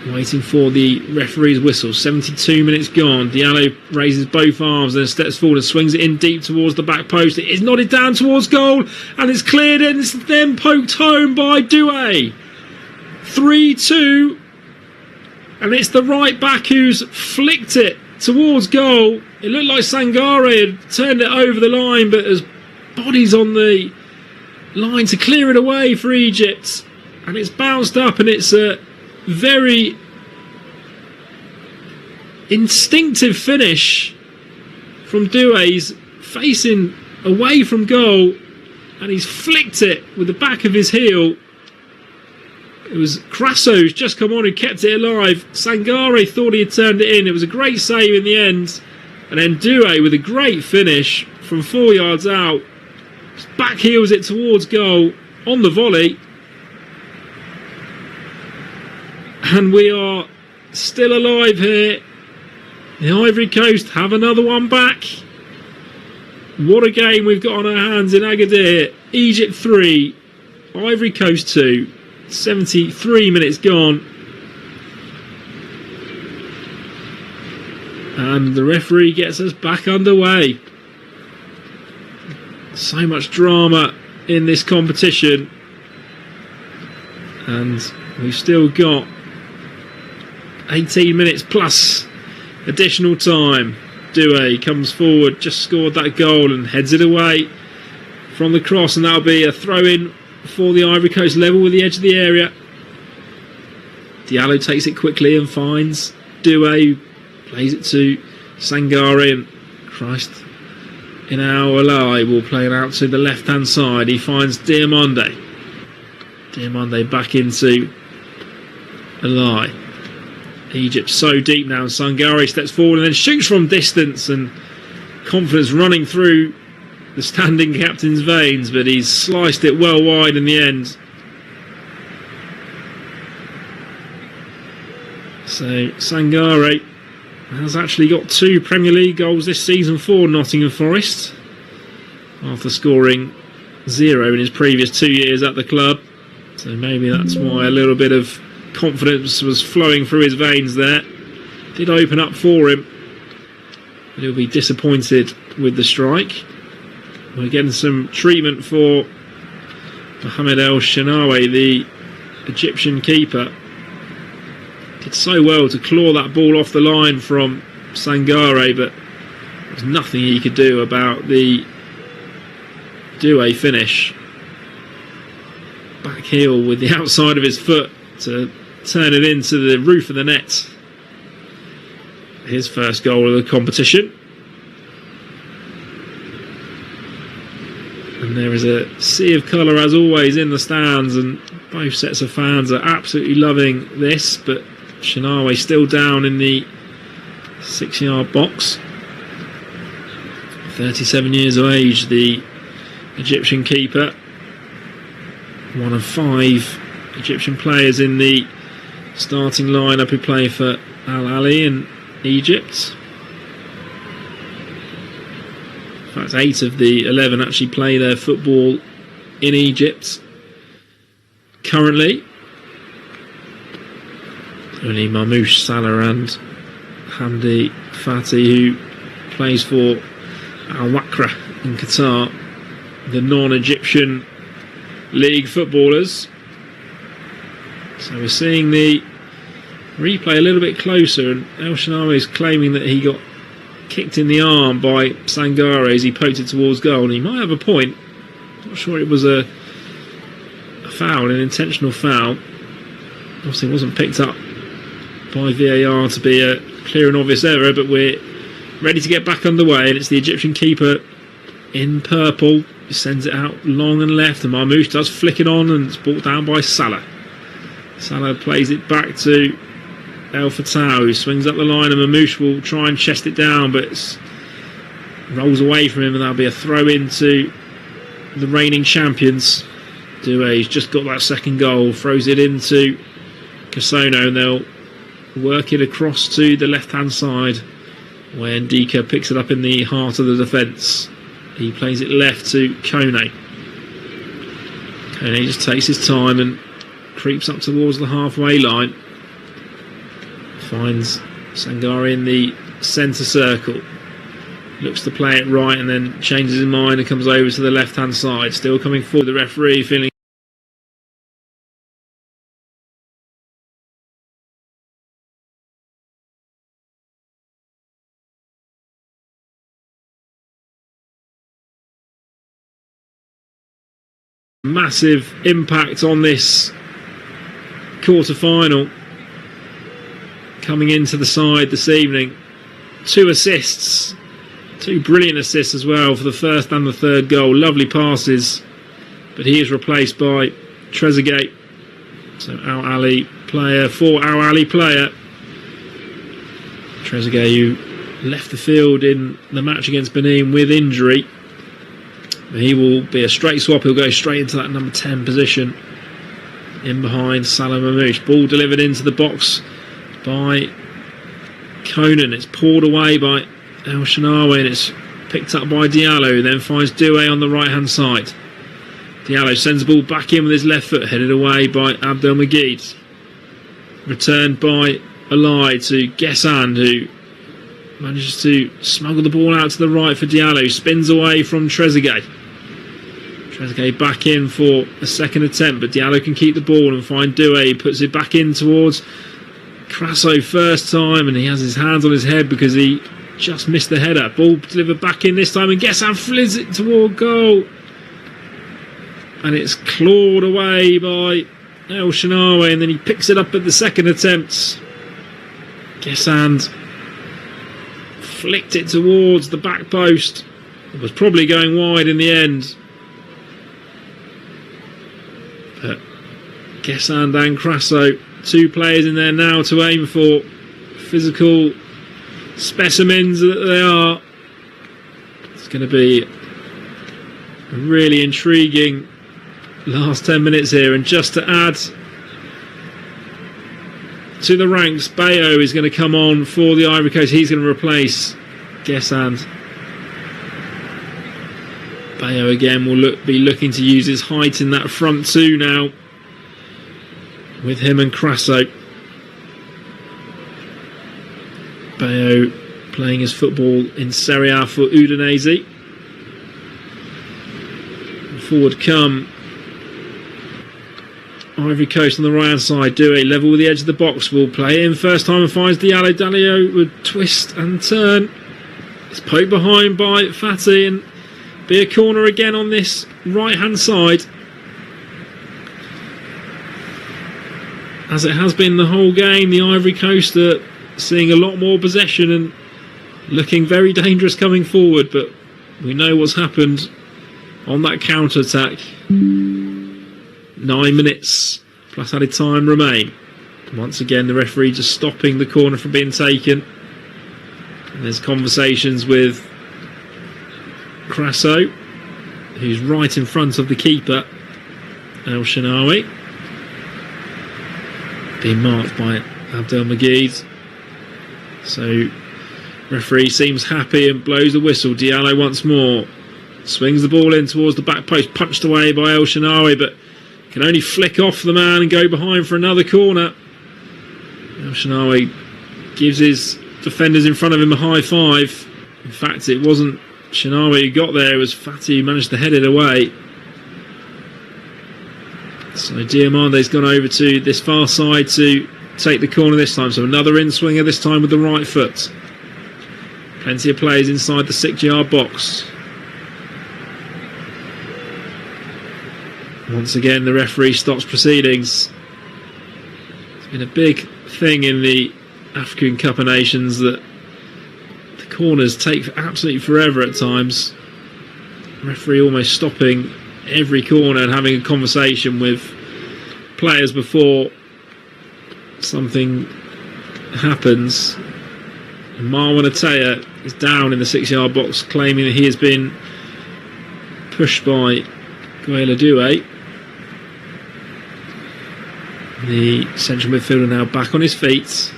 Waiting for the referee's whistle. 72 minutes gone. Diallo raises both arms and steps forward and swings it in deep towards the back post. It is nodded down towards goal and it's cleared and it's then poked home by Douay. 3-2, and it's the right back who's flicked it towards goal. It looked like Sangare had turned it over the line, but as bodies on the line to clear it away for Egypt, and it's bounced up, and it's a very instinctive finish from Douay's facing away from goal, and he's flicked it with the back of his heel. It was Crasso who's just come on and kept it alive. Sangare thought he had turned it in. It was a great save in the end, and then Douay with a great finish from 4 yards out. Back heels it towards goal on the volley, and we are still alive here. The Ivory Coast have another one back. What a game we've got on our hands in Agadir. Egypt 3, Ivory Coast 2. 73 minutes gone, and the referee gets us back underway. So much drama in this competition, and we've still got 18 minutes plus additional time. Douay comes forward, just scored that goal and heads it away from the cross, and that'll be a throw-in for the Ivory Coast, level with the edge of the area. Diallo takes it quickly and finds Douay, plays it to Sangare, and Christ in our ally will play it out to the left hand side. He finds Diomande back into Alai. Egypt so deep now, and Sangare steps forward and then shoots from distance, and confidence running through the standing captain's veins, but he's sliced it well wide in the end. So Sangare has actually got 2 Premier League goals this season for Nottingham Forest, after scoring 0 in his previous 2 years at the club. So maybe that's why a little bit of confidence was flowing through his veins there. Did open up for him, but he'll be disappointed with the strike. We're getting some treatment for Mohamed El Shenawi, the Egyptian keeper. Did so well to claw that ball off the line from Sangare, but there's nothing he could do about the Doué finish. Back heel with the outside of his foot to turn it into the roof of the net. His first goal of the competition. And there is a sea of colour as always in the stands, and both sets of fans are absolutely loving this, but Shinawe still down in the 6-yard box. 37 years of age, the Egyptian keeper. One of 5 Egyptian players in the starting lineup who play for Al Ahly in Egypt. In fact, 8 of the 11 actually play their football in Egypt currently. Only Mamouche, Salah and Hamdi Fati, who plays for Al Wakra in Qatar, the non-Egyptian league footballers. So we're seeing the replay a little bit closer, and El Shenawi is claiming that he got kicked in the arm by Sangare as he poked it towards goal, and he might have a point. Not sure it was a foul, an intentional foul. Obviously it wasn't picked up by VAR to be a clear and obvious error, but we're ready to get back underway, and it's the Egyptian keeper in purple. He sends it out long and left, and Marmouche does flick it on, and it's brought down by Salah. Salah plays it back to El Fatah, who swings up the line, and Mamouche will try and chest it down, but it rolls away from him, and that'll be a throw into the reigning champions. Doué's just got that second goal, throws it into Casono, and they'll work it across to the left-hand side when Ndika picks it up in the heart of the defence. He plays it left to Kone. Kone just takes his time and creeps up towards the halfway line. Finds Sangare in the centre circle. Looks to play it right and then changes his mind and comes over to the left-hand side. Still coming forward, the referee feeling massive impact on this quarter-final coming into the side this evening. 2 assists, 2 brilliant assists as well for the first and the third goal. Lovely passes, but he is replaced by Trezeguet. So Al Ahly player for Al Ahly player. Trezeguet, who left the field in the match against Benin with injury. He will be a straight swap. He'll go straight into that number 10 position in behind Salah Mamouche. Ball delivered into the box by Conan. It's poured away by El Shenawi, and it's picked up by Diallo, who then finds Doué on the right hand side. Diallo sends the ball back in with his left foot, headed away by Abdelmajid. Returned by Alai to Ghessand, who manages to smuggle the ball out to the right for Diallo. Spins away from Trezeguet. Trezeguet back in for a second attempt, but Diallo can keep the ball and find Doué. He puts it back in towards Crasso first time, and he has his hands on his head because he just missed the header. Ball delivered back in this time, and Ghessand flings it toward goal. And it's clawed away by El Shenawi, and then he picks it up at the second attempt. Ghessand flicked it towards the back post. It was probably going wide in the end, but Ghessand and Crasso, 2 players in there now to aim for. Physical specimens that they are. It's going to be a really intriguing last 10 minutes here. And just to add to the ranks, Bayo is going to come on for the Ivory Coast. He's going to replace Ghessand. Bayo again will be looking to use his height in that front 2 now, with him and Crasso. Bayo playing his football in Serie A for Udinese. Forward come Ivory Coast on the right hand side. Do a level with the edge of the box. Will play in first time and finds Diallo. Diallo would twist and turn. It's poked behind by Fatty and be a corner again on this right hand side. As it has been the whole game, the Ivory Coast are seeing a lot more possession and looking very dangerous coming forward, but we know what's happened on that counter-attack. 9 minutes plus added time remain. Once again, the referee just stopping the corner from being taken. And there's conversations with Crasso, who's right in front of the keeper, El Shinawi. Being marked by Abdelmajid. So referee seems happy and blows the whistle. Diallo once more swings the ball in towards the back post, punched away by El Shinawi, but can only flick off the man and go behind for another corner. El Shinawi gives his defenders in front of him a high five. In fact, it wasn't Shinawi who got there, it was Fatty who managed to head it away. So Diamande's gone over to this far side to take the corner this time. So another in-swinger, this time with the right foot. Plenty of players inside the 6-yard box. Once again, the referee stops proceedings. It's been a big thing in the Afcon Cup of Nations that the corners take absolutely forever at times. The referee almost stopping every corner and having a conversation with players before something happens. And Marwan Ataya is down in the 6-yard box, claiming that he has been pushed by Guela Doué. The central midfielder now back on his feet.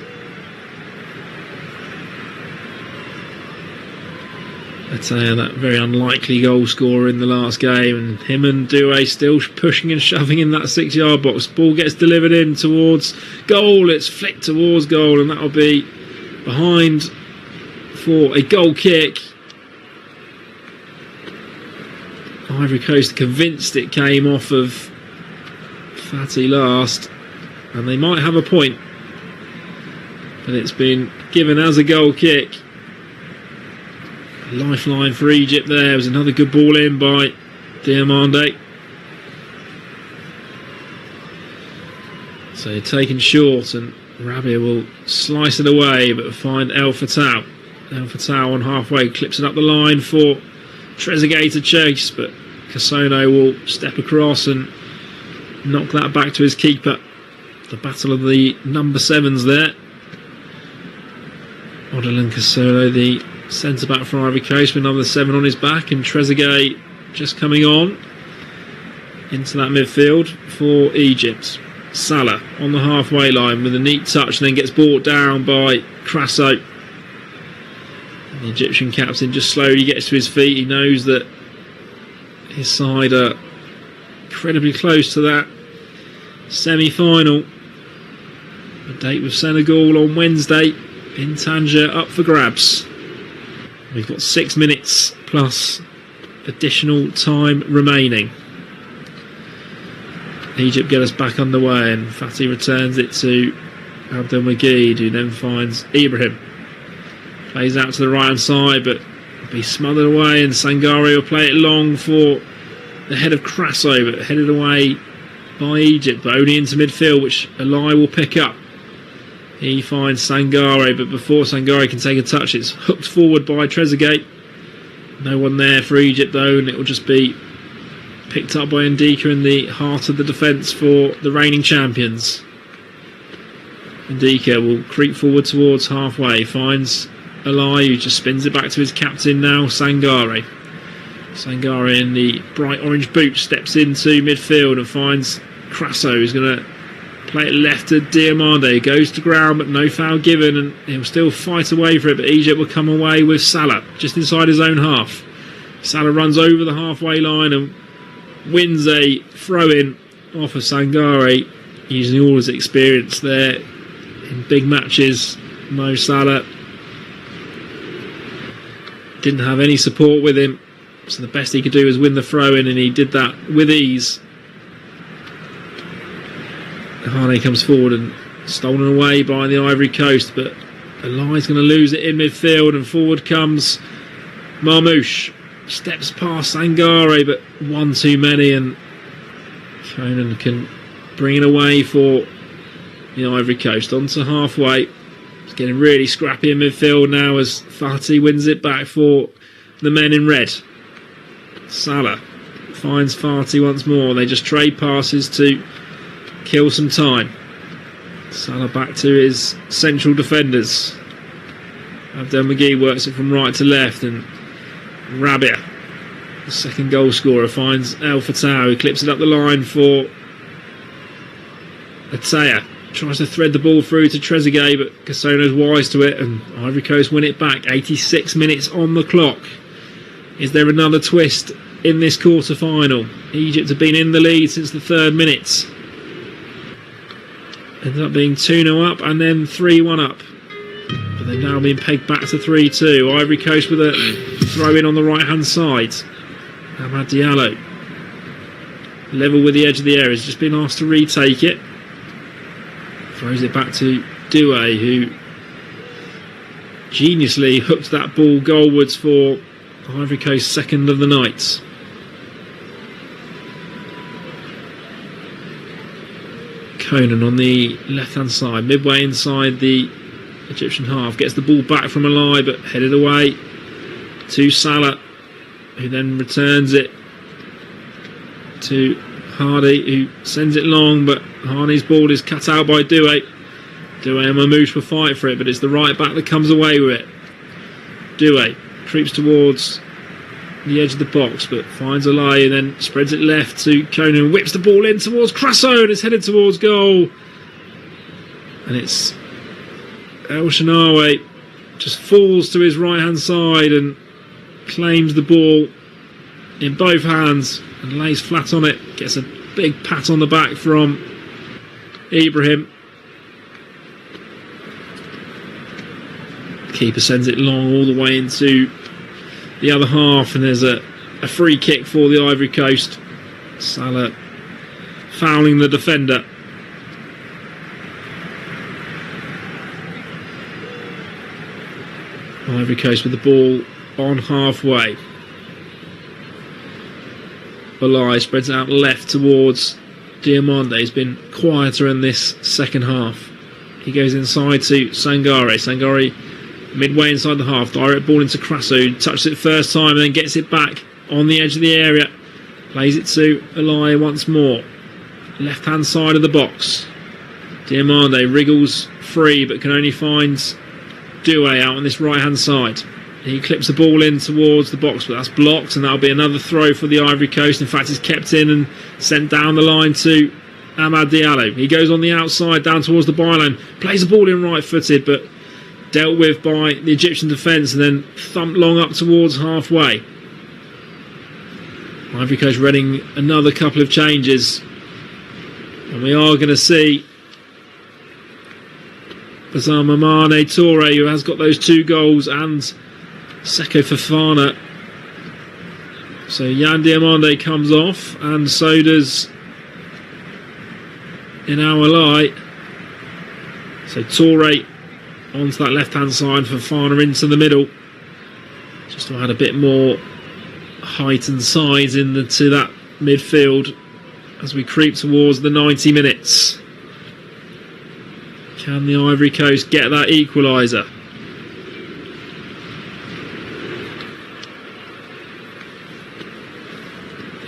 Ataya, that very unlikely goal scorer in the last game, and him and Doué still pushing and shoving in that 6-yard box. Ball gets delivered in towards goal. It's flicked towards goal, and that'll be behind for a goal kick. Ivory Coast convinced it came off of Fatty last, and they might have a point, but it's been given as a goal kick. Lifeline for Egypt there. Was another good ball in by Diamande. So taken short, and Rabia will slice it away, but find El Fatah. El Fatah on halfway, clips it up the line for Trezeguet to chase, but Casono will step across and knock that back to his keeper. The battle of the number 7s there. Odelan Casono, the centre-back for Ivory Coast, with number 7 on his back, and Trezeguet just coming on into that midfield for Egypt. Salah on the halfway line with a neat touch, and then gets brought down by Crasso. The Egyptian captain just slowly gets to his feet. He knows that his side are incredibly close to that semi-final. A date with Senegal on Wednesday in Tanger up for grabs. We've got 6 minutes plus additional time remaining. Egypt get us back underway, and Fatty returns it to Abdelmajid, who then finds Ibrahim. Plays out to the right hand side, but will be smothered away, and Sangare will play it long for the head of Crasso, but headed away by Egypt, but only into midfield, which Alai will pick up. He finds Sangare, but before Sangare can take a touch, it's hooked forward by Trezeguet. No one there for Egypt though, and it will just be picked up by Ndika in the heart of the defence for the reigning champions. Ndika will creep forward towards halfway, finds Alai, who just spins it back to his captain now, Sangare. Sangare in the bright orange boots steps into midfield and finds Crasso, who's going to play it left to Diamande. Goes to ground, but no foul given, and he'll still fight away for it, but Egypt will come away with Salah just inside his own half. Salah runs over the halfway line and wins a throw-in off of Sangare, using all his experience there in big matches. Mo Salah didn't have any support with him, so the best he could do was win the throw-in, and he did that with ease. Hane comes forward and stolen away by the Ivory Coast, but Ali's going to lose it in midfield, and forward comes Marmouche. Steps past Sangare, but one too many, and Conan can bring it away for the Ivory Coast. On to halfway. It's getting really scrappy in midfield now as Fatih wins it back for the men in red. Salah finds Fatih once more. They just trade passes to kill some time. Salah back to his central defenders. Abdel McGee works it from right to left, and Rabia, the second goal scorer, finds El Fatah, who clips it up the line for Ataya. Tries to thread the ball through to Trezeguet, but Casona's wise to it, and Ivory Coast win it back. 86 minutes on the clock. Is there another twist in this quarter-final? Egypt have been in the lead since the 3rd minute. Ended up being 2-0 up and then 3-1 up. But they've now been pegged back to 3-2. Ivory Coast with a throw-in on the right-hand side. Ahmad Diallo, level with the edge of the area, has just been asked to retake it. Throws it back to Doué, who geniusly hooked that ball goalwards for Ivory Coast's second of the night. Conan on the left-hand side, midway inside the Egyptian half, gets the ball back from Ali, but headed away to Salah, who then returns it to Hardy, who sends it long, but Hardy's ball is cut out by Doué. Doué and Mamouche will fight for it, but it's the right back that comes away with it. Doué creeps towards the edge of the box, but finds Ali and then spreads it left to Conan, whips the ball in towards Crasso, and it's headed towards goal. And it's El Shenawy just falls to his right hand side and claims the ball in both hands and lays flat on it. Gets a big pat on the back from Ibrahim. The keeper sends it long all the way into the other half, and there's a free kick for the Ivory Coast. Salah fouling the defender. Ivory Coast with the ball on halfway. Balai spreads it out left towards Diomande. He's been quieter in this second half. He goes inside to Sangare. Sangare midway inside the half. Direct ball into Crasso. Touches it first time and then gets it back on the edge of the area. Plays it to Ali once more. Left hand side of the box. Diomande wriggles free but can only find Doué out on this right hand side. He clips the ball in towards the box, but that's blocked, and that'll be another throw for the Ivory Coast. In fact, it's kept in and sent down the line to Ahmad Diallo. He goes on the outside down towards the byline, plays the ball in right footed, but dealt with by the Egyptian defence and then thumped long up towards halfway. Ivory Coast readying another couple of changes, and we are going to see Bazama Mane Toure, who has got those 2 goals, and Seko Fofana. So Yan Diomande comes off, and so does Inawalai. So Toure onto that left hand side, Fofana into the middle, just to add a bit more height and size into that midfield as we creep towards the 90 minutes. Can the Ivory Coast get that equaliser?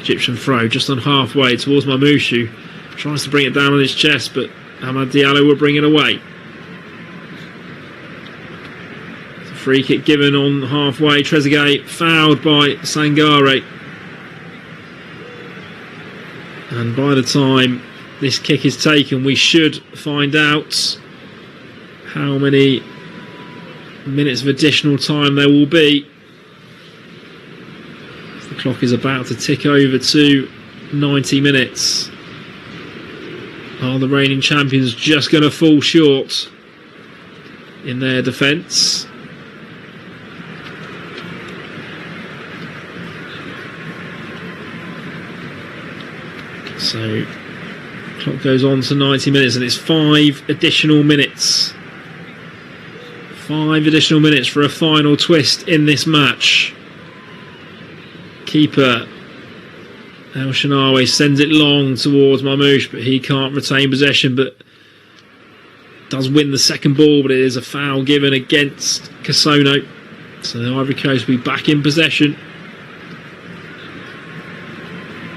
Egyptian throw just on halfway towards Mamouche, who tries to bring it down on his chest, but Ahmad Diallo will bring it away. It's a free kick given on halfway. Trezeguet fouled by Sangare. And by the time this kick is taken, we should find out how many minutes of additional time there will be. The clock is about to tick over to 90 minutes. Are the reigning champions just going to fall short in their defence? So Clock goes on to 90 minutes, and it's 5 additional minutes. 5 additional minutes for a final twist in this match. Keeper El Shanawi sends it long towards Marmoush, but he can't retain possession, but does win the second ball, but it is a foul given against Casono. So the Ivory Coast will be back in possession.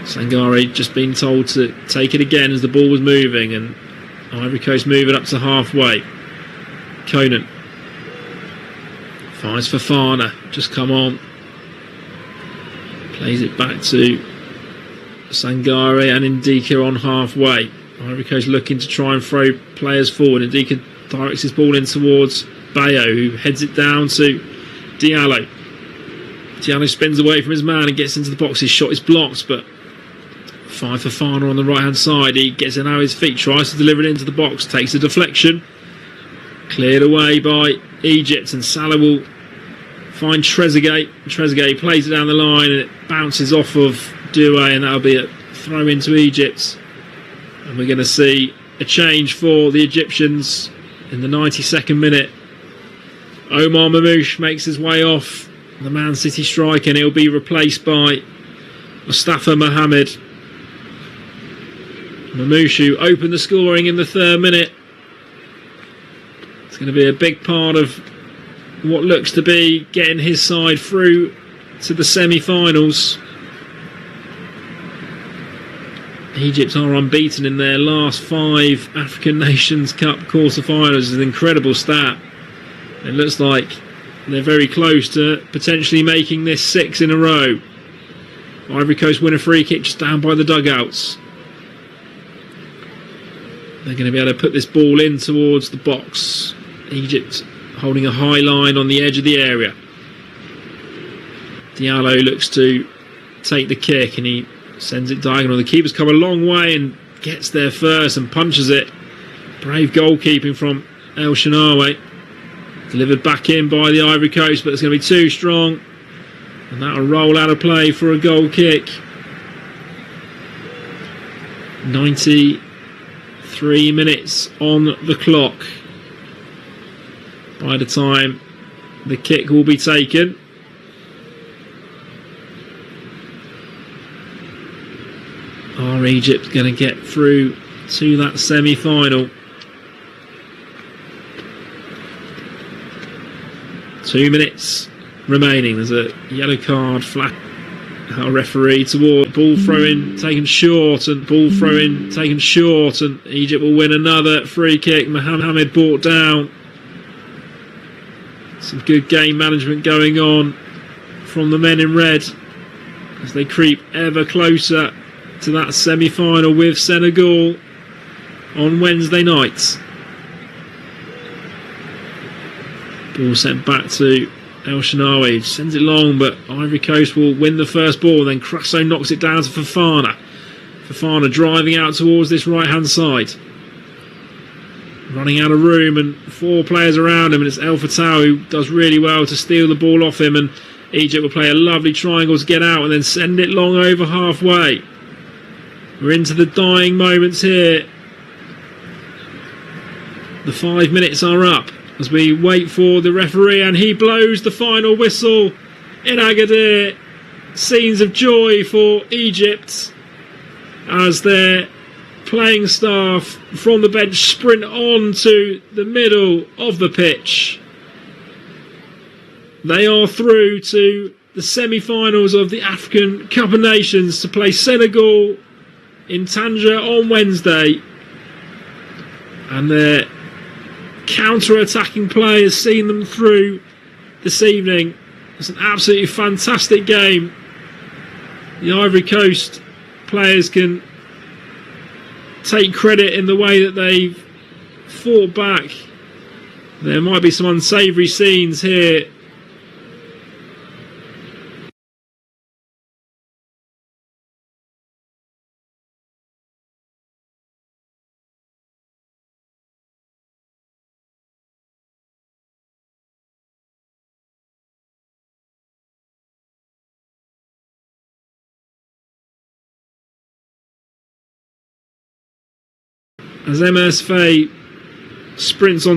Sangare just been told to take it again as the ball was moving, and Ivory Coast moving up to halfway. Conan fires for Fana, just come on. Plays it back to Sangare and Ndika on halfway. Ivory Coast looking to try and throw players forward. Ndika directs his ball in towards Bayo, who heads it down to Diallo. Diallo spins away from his man and gets into the box. His shot is blocked, but 5 for Fana on the right hand side. He gets it now his feet, tries to deliver it into the box, takes a deflection, cleared away by Egypt, and Salah will find Trezeguet. Trezeguet plays it down the line and it bounces off of Doué, and that'll be a throw into Egypt. And we're going to see a change for the Egyptians in the 92nd minute. Omar Mamouche makes his way off, the Man City striker, and he'll be replaced by Mustafa Mohamed. Mamouche, who opened the scoring in the 3rd minute. It's going to be a big part of what looks to be getting his side through to the semi-finals. Egypt are unbeaten in their last 5 African Nations Cup quarter-finals. It's an incredible stat. It looks like they're very close to potentially making this 6 in a row. Ivory Coast win a free kick just down by the dugouts. They're going to be able to put this ball in towards the box. Egypt holding a high line on the edge of the area. Diallo looks to take the kick and he sends it diagonal. The keeper's come a long way and gets there first and punches it. Brave goalkeeping from El Shanawi. Delivered back in by the Ivory Coast, but it's going to be too strong. And that'll roll out of play for a goal kick. 93 minutes on the clock by the time the kick will be taken. Are Egypt going to get through to that semi-final? 2 minutes remaining. There's a yellow card flag. Our referee toward ball throwing taken short, and ball throwing taken short, and Egypt will win another free kick. Mohamed brought down. Some good game management going on from the men in red as they creep ever closer to that semi-final with Senegal on Wednesday night. Ball sent back to El Shanawi, sends it long, but Ivory Coast will win the first ball. Then Crasso knocks it down to Fofana. Fofana driving out towards this right hand side, running out of room, and 4 players around him, and it's El Fatah who does really well to steal the ball off him, and Egypt will play a lovely triangle to get out and then send it long over halfway. We're into the dying moments here. The 5 minutes are up as we wait for the referee, and he blows the final whistle in Agadir. Scenes of joy for Egypt as their playing staff from the bench sprint on to the middle of the pitch. They are through to the semi-finals of the African Cup of Nations to play Senegal in Tanger on Wednesday, and their counter-attacking play has seen them through this evening. It's an absolutely fantastic game. The Ivory Coast players can take credit in the way that they've fought back. There might be some unsavoury scenes here as MSFA sprints on